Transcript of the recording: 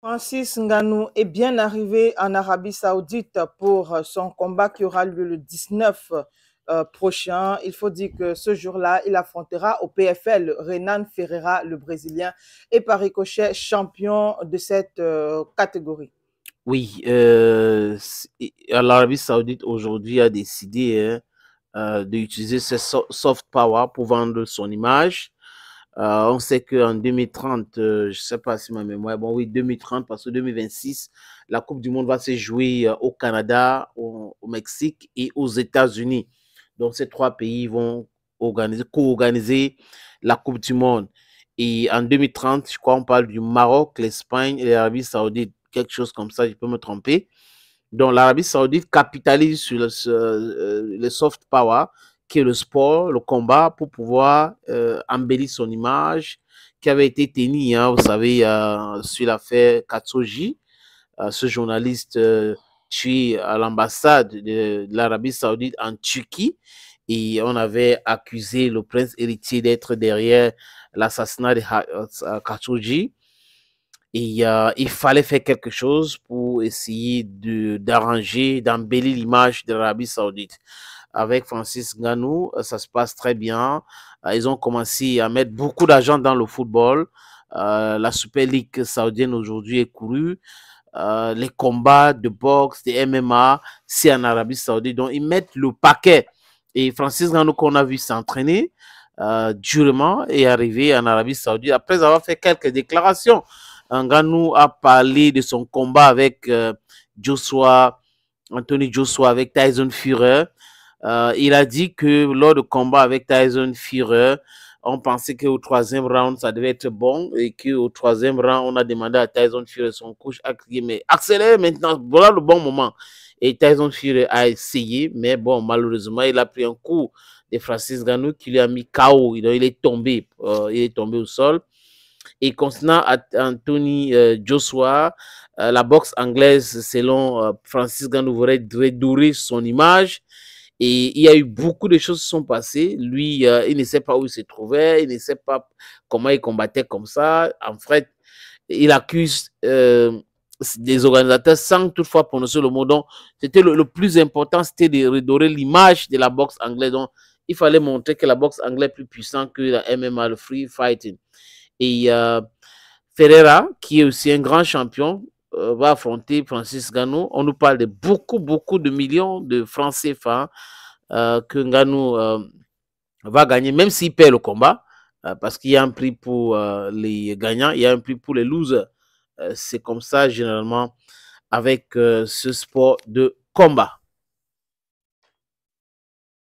Francis Ngannou est bien arrivé en Arabie Saoudite pour son combat qui aura lieu le 19 prochain. Il faut dire que ce jour-là, il affrontera au PFL Renan Ferreira, le Brésilien, et par ricochet champion de cette catégorie. Oui, l'Arabie Saoudite aujourd'hui a décidé d'utiliser ce soft power pour vendre son image. On sait qu'en 2030, je ne sais pas si ma mémoire, bon oui, 2030, parce que 2026, la Coupe du Monde va se jouer au Canada, au Mexique et aux États-Unis. Donc ces trois pays vont co-organiser la Coupe du Monde. Et en 2030, je crois on parle du Maroc, l'Espagne et l'Arabie Saoudite, quelque chose comme ça, je peux me tromper. Donc l'Arabie Saoudite capitalise sur le soft power, qui est le sport, le combat, pour pouvoir embellir son image, qui avait été tenue, hein, vous savez, sur l'affaire Khashoggi, ce journaliste tué à l'ambassade de l'Arabie Saoudite en Turquie. Et on avait accusé le prince héritier d'être derrière l'assassinat de Khashoggi. Et il fallait faire quelque chose pour essayer d'arranger, d'embellir l'image de l'Arabie Saoudite. Avec Francis Ngannou, ça se passe très bien. Ils ont commencé à mettre beaucoup d'argent dans le football. La Super League saoudienne aujourd'hui est courue. Les combats de boxe, de MMA, c'est en Arabie Saoudite. Donc, ils mettent le paquet. Et Francis Ngannou, qu'on a vu s'entraîner durement, est arrivé en Arabie Saoudite après avoir fait quelques déclarations. Ngannou a parlé de son combat avec Anthony Joshua, avec Tyson Fury. Il a dit que lors du combat avec Tyson Fury, on pensait qu'au troisième round, ça devait être bon et qu'au troisième round, on a demandé à Tyson Fury, son coach, a crié, mais accélère maintenant, voilà le bon moment. Et Tyson Fury a essayé, mais bon, malheureusement, il a pris un coup de Francis Ngannou qui lui a mis KO. Il est tombé au sol. Et concernant Anthony Joshua, la boxe anglaise, selon Francis Ngannou, voudrait redorer son image. Et il y a eu beaucoup de choses qui sont passées. Lui, il ne sait pas où il se trouvait, il ne sait pas comment il combattait comme ça. En fait, il accuse des organisateurs sans toutefois prononcer le mot. Donc, c'était le plus important, c'était de redorer l'image de la boxe anglaise. Donc, il fallait montrer que la boxe anglaise est plus puissante que la MMA, le free fighting. Et Ferreira, qui est aussi un grand champion, va affronter Francis Ngannou. On nous parle de beaucoup de millions de francs CFA que Ngannou va gagner, même s'il perd le combat, parce qu'il y a un prix pour les gagnants, il y a un prix pour les losers. C'est comme ça, généralement, avec ce sport de combat.